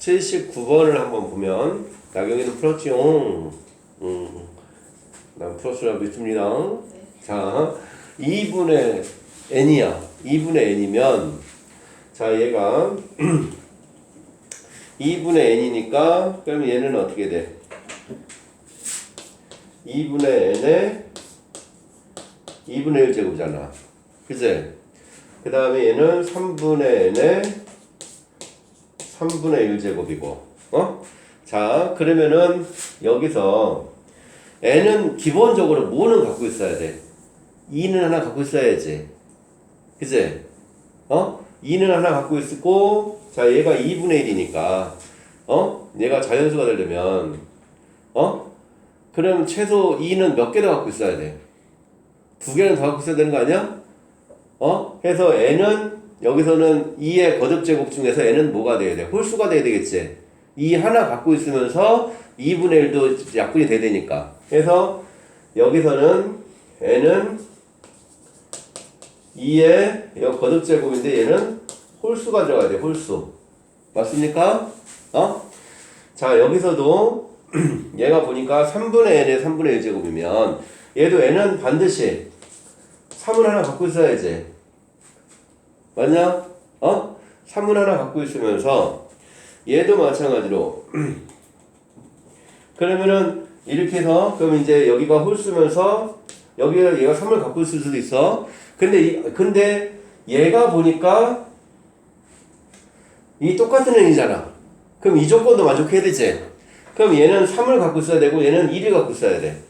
79번을 한번 보면 나경이도 풀었지요. 난 풀었으라 믿습니다. 자, 2분의 n이야. 2분의 n이면 자 얘가 2분의 n이니까 그럼 얘는 어떻게 돼? 2분의 n에 2분의 1제곱이잖아. 그치? 그 다음에 얘는 3분의 n에 3분의 1제곱이고 자 그러면은 여기서 n은 기본적으로 뭐는 갖고 있어야 돼? 2는 하나 갖고 있어야지. 그치? 2는 하나 갖고 있고 자 얘가 2분의 1이니까 얘가 자연수가 되려면 그럼 최소 2는 몇 개 더 갖고 있어야 돼? 2개는 더 갖고 있어야 되는 거 아니야? 해서 n은 여기서는 2의 거듭제곱 중에서 n은 뭐가 돼야 돼? 홀수가 돼야 되겠지. 2 하나 갖고 있으면서 2분의 1도 약분이 돼야 되니까. 그래서 여기서는 n은 2의 거듭제곱인데 얘는 홀수가 들어가야 돼. 홀수. 맞습니까? 자 여기서도 얘가 보니까 3분의 n에 3분의 1제곱이면 얘도 n은 반드시 3은 하나 갖고 있어야지. 맞냐? 3은 하나 갖고 있으면서 얘도 마찬가지로 그러면은 이렇게 해서 그럼 이제 여기가 홀수면서 여기가 얘가 3을 갖고 있을 수도 있어. 근데 얘가 보니까 이 똑같은 n이잖아. 그럼 이 조건도 만족해야 되지. 그럼 얘는 3을 갖고 있어야 되고 얘는 1을 갖고 있어야 돼.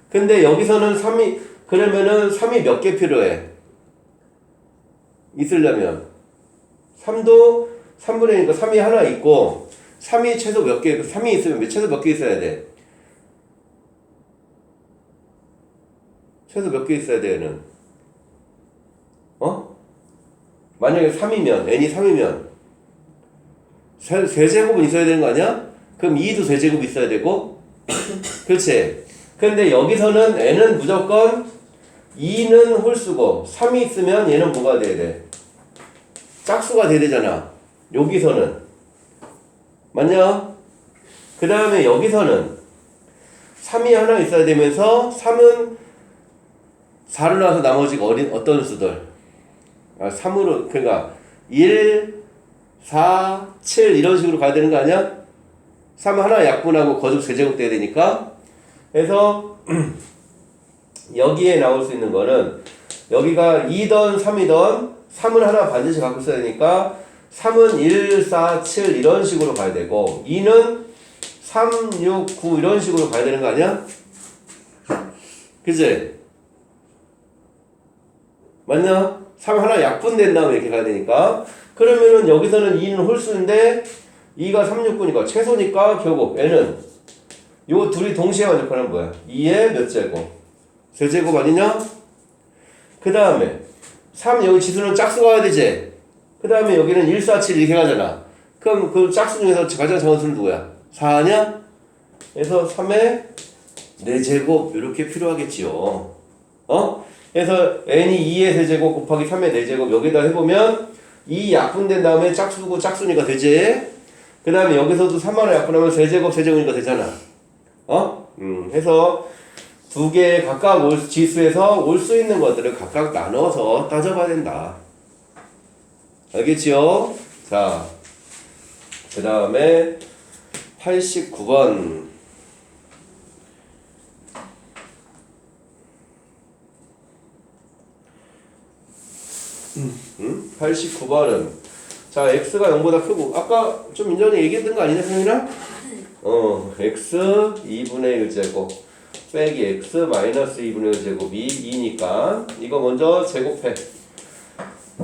근데 여기서는 3이 그러면은 3이 몇 개 필요해? 있으려면 3도 3분의 1이니까 3이 하나 있고 3이 최소 몇 개, 3이 있으면 최소 몇 개 있어야 돼? 최소 몇 개 있어야 돼 얘는? 만약에 3이면 n이 3이면 세제곱은 있어야 되는 거 아니야? 그럼 2도 세제곱 있어야 되고 그렇지? 근데 여기서는 n은 무조건 2는 홀수고 3이 있으면 얘는 뭐가 돼야 돼? 짝수가 돼야 되잖아. 여기서는 맞냐? 그 다음에 여기서는 3이 하나 있어야 되면서 3은 4로 나와서 나머지가 어떤 수들? 3으로 그러니까 1, 4, 7 이런 식으로 가야 되는 거 아니야? 3 하나 약분하고 거듭 세제곱 돼야 되니까. 그래서 여기에 나올 수 있는 거는 여기가 2던 3이던 3은 하나 반드시 갖고 있어야 되니까 3은 1, 4, 7 이런 식으로 가야 되고 2는 3, 6, 9 이런 식으로 가야 되는 거 아니야? 그치? 맞나? 3 하나 약분된 다음에 이렇게 가야 되니까 그러면은 여기서는 2는 홀수인데 2가 3, 6, 9니까 최소니까 결국 n은 요 둘이 동시에 만족하는 뭐야? 2의 몇 제곱? 세제곱 아니냐? 그 다음에 3 여기 지수는 짝수가 와야 되지? 그 다음에 여기는 1, 4, 7 이렇게 가잖아. 그럼 그 짝수 중에서 가장 작은 수는 누구야? 4 아니야? 그래서 3의 4제곱 이렇게 필요하겠지요. 그래서 n이 2의 세제곱 곱하기 3의 4제곱 여기다 해보면 2 약분된 다음에 짝수고 짝수니까 되지? 그 다음에 여기서도 3만원 약분하면 세제곱 세제곱이니까 되잖아. 해서 두 개의 각각 지수에서 올 수 있는 것들을 각각 나눠서 따져봐야 된다. 알겠지요? 자, 그 다음에 89번. 89번은 자 x가 0보다 크고 아까 좀 전에 얘기했던 거 아니냐 성민아? x 2분의 1제곱 빼기 x 마이너스 2분의 1제곱이 2니까 이거 먼저 제곱해.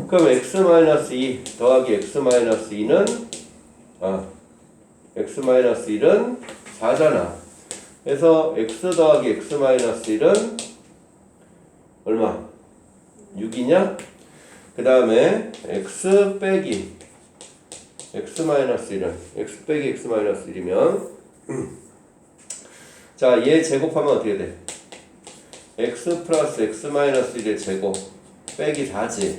그럼 x 마이너스 2 더하기 x 마이너스 2는 x 마이너스 1은 4잖아. 그래서 x 더하기 x 마이너스 1은 얼마? 6이냐? 그 다음에 x 빼기 x 마이너스 1은 x 빼기 x 마이너스 1이면 자, 얘 제곱하면 어떻게 돼? x 플러스 x 마이너스 1의 제곱 빼기 4지.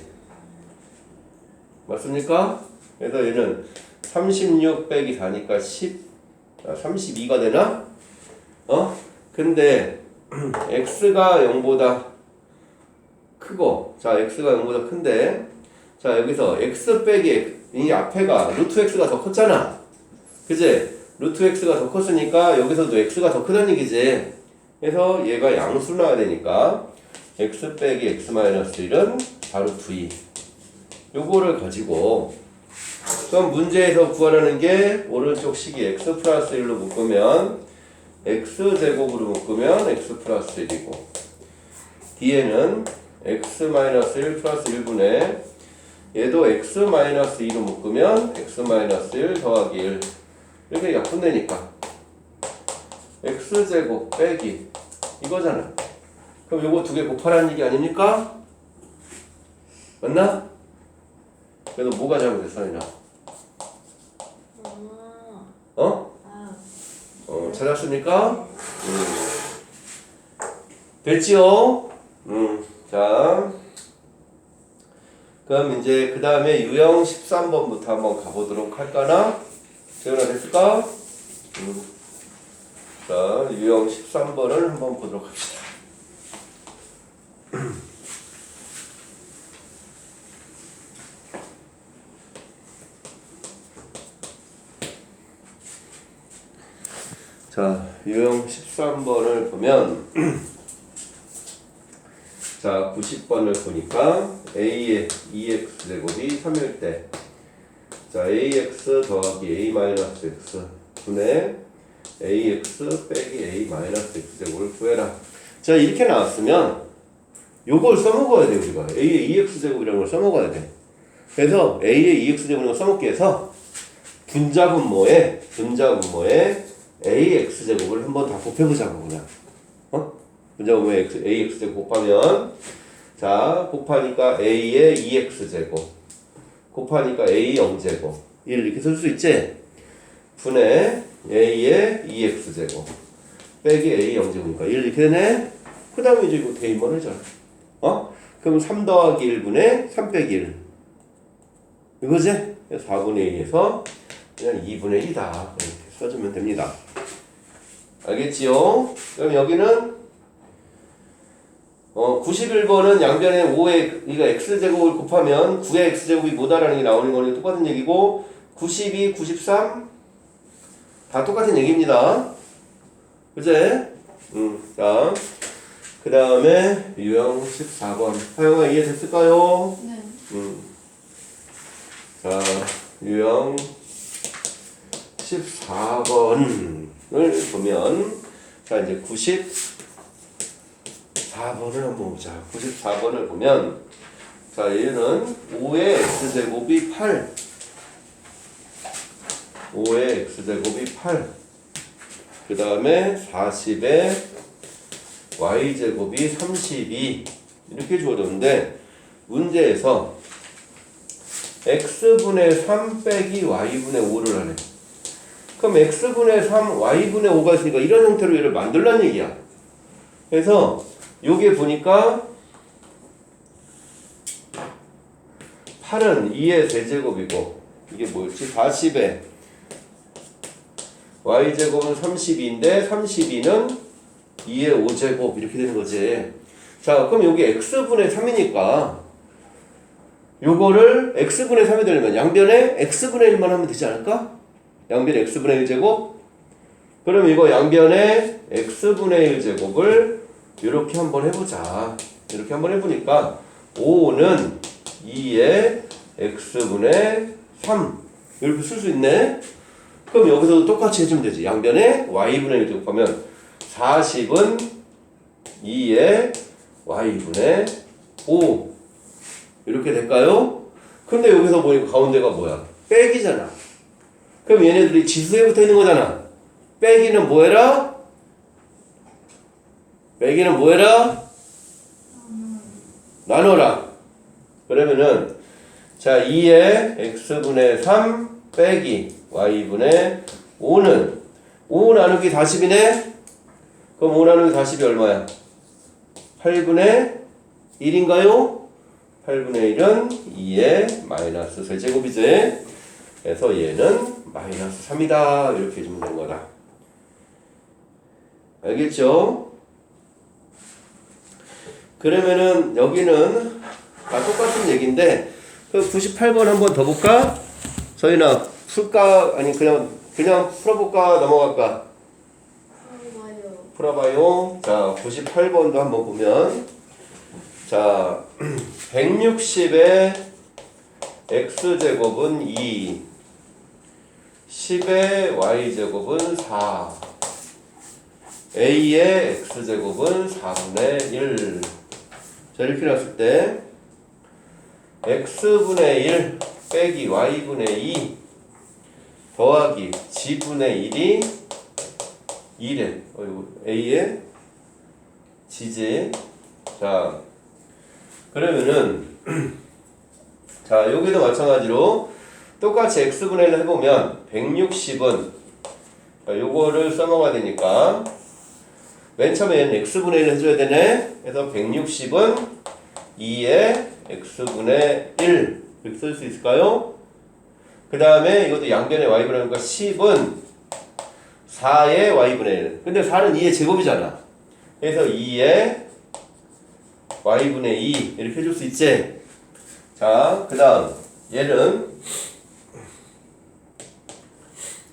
맞습니까? 그래서 얘는 36 빼기 4니까 32가 되나? 근데 x가 0보다 크고, 자 x가 0보다 큰데, 자 여기서 x 빼기 이 앞에가 루트 x가 더 컸잖아. 그지? 루트 x가 더 컸으니까 여기서도 x가 더 크다는 얘기지. 그래서 얘가 양수 나와야 되니까 x 빼기 x 마이너스 1은 바로 v. 요거를 가지고 그럼 문제에서 구하라는 게 오른쪽 식이 x 플러스 1로 묶으면 x제곱으로 묶으면 x 플러스 1이고, 뒤에는 x 마이너스 1 플러스 1분의 얘도 x 마이너스 2로 묶으면 x 마이너스 1 더하기 1 이렇게 약분되니까 x제곱 빼기 이거잖아. 그럼 요거 두 개 곱하라는 얘기 아닙니까? 맞나? 그래도 뭐가 잘못됐어, 이나? 찾았습니까? 됐지요? 자, 그럼 이제 그 다음에 유형 13번부터 한번 가보도록 할까나? 재현아 됐을까? 자, 유형 13번을 한번 보도록 합시다. 자, 유형 13번을 보면 자, 90번을 보니까 a의 2x제곱이 3일 때, 자, ax 더하기 a 마이너스 x 분의 ax 빼기 a 마이너스 x제곱을 구해라. 자, 이렇게 나왔으면 요걸 써먹어야 돼. 우리가 a의 2x제곱이라는 걸 써먹어야 돼. 그래서 a의 2x제곱이라는 걸 써먹기 위해서 분자분모에 ax제곱을 한번 다 곱해보자고. 그냥 분자분모에 ax제곱 곱하면, 자 곱하니까 a의 2x제곱 곱하니까 a 0제곱 1 이렇게 쓸 수 있지? 분의 a의 2x제곱 빼기 a 0제곱이니까 1 이렇게 되네. 그 다음에 이제 이거 대입만 하잖아. 그럼 3 더하기 1분의 3 빼기 1 이거지? 4분의 2에서 그냥 2분의 1이다 이렇게 써주면 됩니다. 알겠지요? 그럼 여기는 91번은 양변에 5의 이거 x제곱을 곱하면 9의 x제곱이 뭐다라는 게 나오는 거는 똑같은 얘기고, 92, 93 다 똑같은 얘기입니다. 그제? 자, 그 다음에 유형 14번. 하영아 이해됐을까요? 네. 자, 유형 14번을 보면, 자 이제 94번을 한번 보자. 94번을 보면, 자 얘는 5의 x제곱이 8, 5의 x제곱이 8, 그 다음에 40의 y제곱이 32 이렇게 주어졌는데, 문제에서 x분의 3 빼기 y분의 5를 하네. 그럼 x분의 3, y분의 5가 있으니까 이런 형태로 얘를 만들란 얘기야. 그래서 요게 보니까 8은 2의 세제곱이고, 이게 뭐였지? 40의 y제곱은 32인데 32는 2의 5제곱 이렇게 되는 거지. 자, 그럼 여기 x분의 3이니까 요거를 x분의 3이 되려면 양변에 x분의 1만 하면 되지 않을까? 양변에 x분의 1제곱? 그럼 이거 양변에 x분의 1제곱을 이렇게 한번 해보자. 이렇게 한번 해보니까 5는 2의 x분의 3 이렇게 쓸 수 있네. 그럼 여기서도 똑같이 해주면 되지. 양변에 y분의 1 제곱하면 40은 2의 y분의 5 이렇게 될까요? 근데 여기서 보니까 가운데가 뭐야? 빼기잖아. 그럼 얘네들이 지수에 붙어 있는 거잖아. 빼기는 뭐해라? 빼기는 뭐해라? 나눠라. 그러면은 자 2의 x분의 3 빼기 y분의 5는 5 나누기 40이네? 그럼 5 나누기 40이 얼마야? 8분의 1인가요? 8분의 1은 2의 마이너스 세제곱이지. 그래서 얘는 마이너스 3이다. 이렇게 해주면 되는 거다. 알겠죠? 그러면은 여기는 다 똑같은 얘기인데 그 98번 한번 더 볼까? 서인아 풀까? 아니 그냥 풀어볼까? 넘어갈까? 풀어봐요. 자 98번도 한번 보면 자 160의 x제곱은 2 10의 y제곱은 4 a의 x제곱은 4분의 1. 자 이렇게 놨을 때 x분의 1 빼기 y분의 2 더하기 g분의 1이 2래. a의 g지. 자 그러면은 자 여기도 마찬가지로 똑같이 x분의 1을 해보면 160은 요거를 써먹어야 되니까 맨 처음에 얘는 x분의 1을 해줘야 되네. 그래서 160은 2의 x분의 1 이렇게 쓸 수 있을까요? 그 다음에 이것도 양변의 y분의 1이니까 10은 4의 y분의 1. 근데 4는 2의 제곱이잖아. 그래서 2의 y분의 2 이렇게 해줄 수 있지. 자, 그 다음 얘는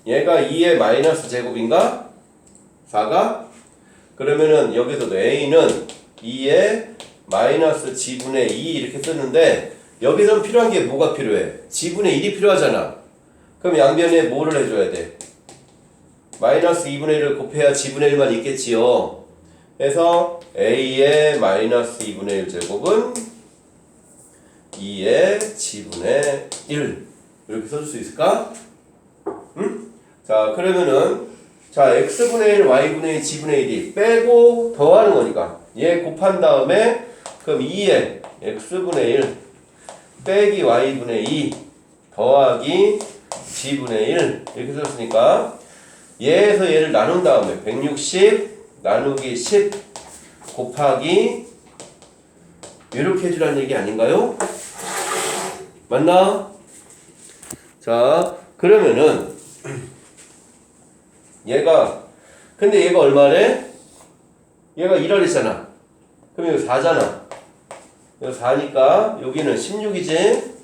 얘가 2의 마이너스 제곱인가? 4가? 그러면은 여기서도 a는 2의 마이너스 g분의 2 이렇게 썼는데 여기서는 필요한 게 뭐가 필요해? g분의 1이 필요하잖아. 그럼 양변에 뭐를 해줘야 돼? 마이너스 2분의 1을 곱해야 g분의 1만 있겠지요. 그래서 a의 마이너스 2분의 1 제곱은 2의 g분의 1 이렇게 써줄 수 있을까? 응? 자 그러면은 자 x분의 1 y분의 2 g분의 1이 빼고 더하는 거니까 얘 곱한 다음에 그럼 2의 x분의 1 빼기 y분의 2 더하기 g분의 1 이렇게 썼으니까 얘에서 얘를 나눈 다음에 160 나누기 10 곱하기 이렇게 해주라는 얘기 아닌가요? 맞나? 자 그러면은 근데 얘가 얼마래? 얘가 1알이잖아. 그럼 여기 4잖아. 여기 4니까 여기는 16이지?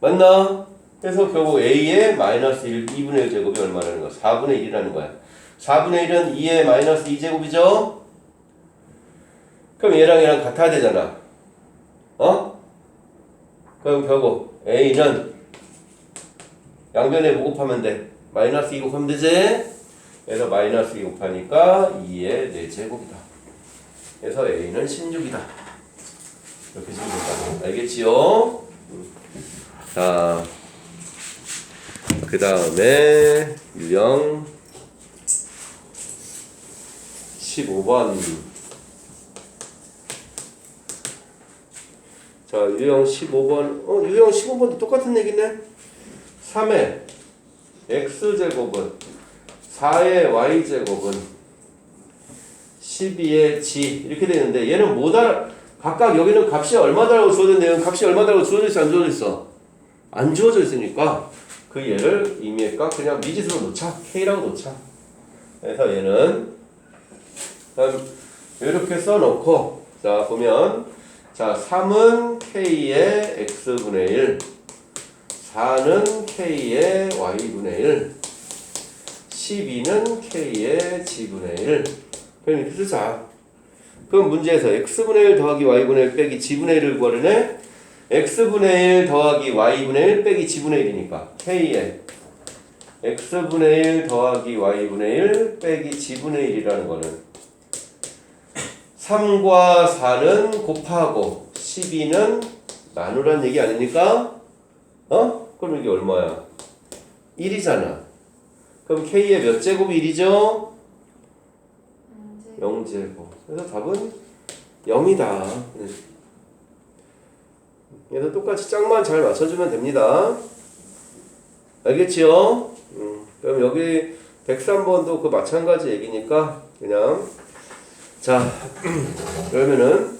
맞나? 그래서 결국 a의 마이너스 1, 2분의 1 제곱이 얼마라는 거야? 4분의 1이라는 거야. 4분의 1은 2의 마이너스 2제곱이죠? 그럼 얘랑 같아야 되잖아. 그럼 결국 a는 양변에 뭐 곱하면 돼? 마이너스 2 곱하면 되지? 그래서 마이너스 2 곱하니까 2의 4제곱이다. 그래서 a는 16이다. 이렇게 쓰면 된다. 알겠지요? 자, 그 다음에 유형 15번. 자, 유형 15번. 유형 15번도 똑같은 얘기네. 3의 x제곱은 4의 y제곱은 12의 g 이렇게 되는데 얘는 못 알아. 각각 여기는 값이 얼마다라고 주어져 있는데 값이 얼마다라고 주어져 있어 안 주어져 있어? 안 주어져 있으니까 그 얘를 임의값 그냥 미지수로 놓자. k라고 놓자. 그래서 얘는 이렇게 써놓고 자 보면 자 3은 k의 x분의 1 4는 k의 y분의 1 12는 k의 g분의 1 그럼 이렇게 쓰자. 그럼 문제에서 x분의 1 더하기 y분의 1 빼기 g분의 1을 구하려네. x분의 1 더하기 y분의 1 빼기 g분의 1이니까 k의 x분의 1 더하기 y분의 1 빼기 g분의 1이라는 거는 3과 4는 곱하고 12는 나누란 얘기 아닙니까? 그럼 이게 얼마야? 1이잖아. 그럼 k의 몇 제곱이 1이죠? 0제곱. 그래서 답은 0이다. 그래서 똑같이 짝만 잘 맞춰주면 됩니다. 알겠지요? 그럼 여기 103번도 그 마찬가지 얘기니까 그냥 자 그러면은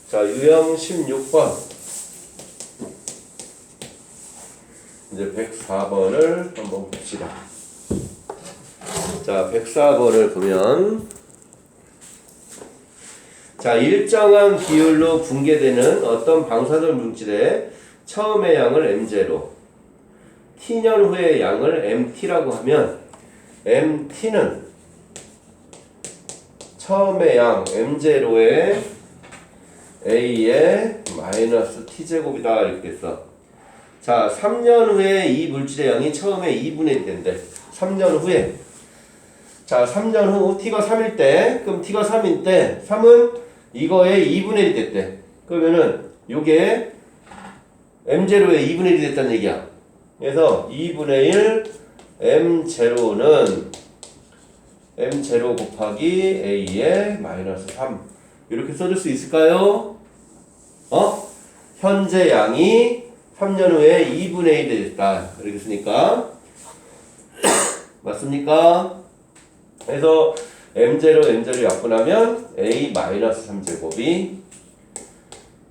자 유형 16번 이제 104번을 한번 봅시다. 자, 104번을 보면 자, 일정한 비율로 붕괴되는 어떤 방사선 물질의 처음의 양을 m제로 t년 후의 양을 mt라고 하면 mt는 처음의 양 m제로의 a의 마이너스 t제곱이다 이렇게 써. 자, 3년 후에 이 물질의 양이 처음에 2분의 1이 된대. 3년 후에. 자, 3년 후 t가 3일 때, 그럼 t가 3일 때 3은 이거의 2분의 1이 됐대. 그러면은 요게 m제로의 2분의 1이 됐다는 얘기야. 그래서 2분의 1 m제로는 m제로 곱하기 a의 마이너스 3 이렇게 써줄 수 있을까요? 현재 양이 3년 후에 2분의 1이 됐다. 이렇게 쓰니까 맞습니까? 그래서 m제로 약분하면 a 마이너스 3제곱이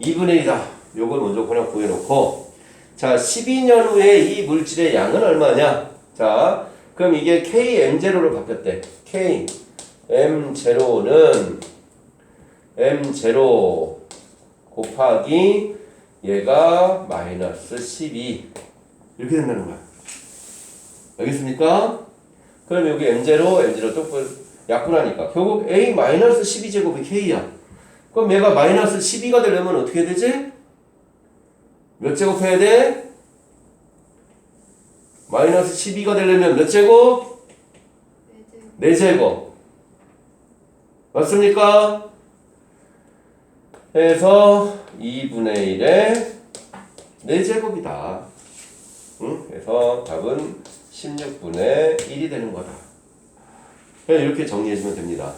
2분의 1이다. 요걸 먼저 그냥 구해놓고 자 12년 후에 이 물질의 양은 얼마냐? 자 그럼 이게 km제로로 바뀌었대. km제로는 m제로 곱하기 얘가 마이너스 12 이렇게 된다는 거야. 알겠습니까? 그럼 여기 m제로 또 약분하니까 결국 a 마이너스 12제곱이 k야. 그럼 얘가 마이너스 12가 되려면 어떻게 해야 되지? 몇 제곱 해야 돼? 마이너스 12가 되려면 몇 제곱? 4제곱. 맞습니까? 해서 2분의 1에 4제곱이다. 응? 그래서 답은 16분의 1이 되는 거다. 그냥 이렇게 정리해주면 됩니다.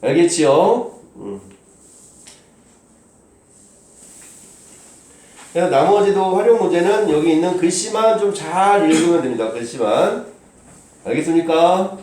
알겠지요? 그래서 나머지도 활용 문제는 여기 있는 글씨만 좀 잘 읽으면 됩니다. 글씨만. 알겠습니까?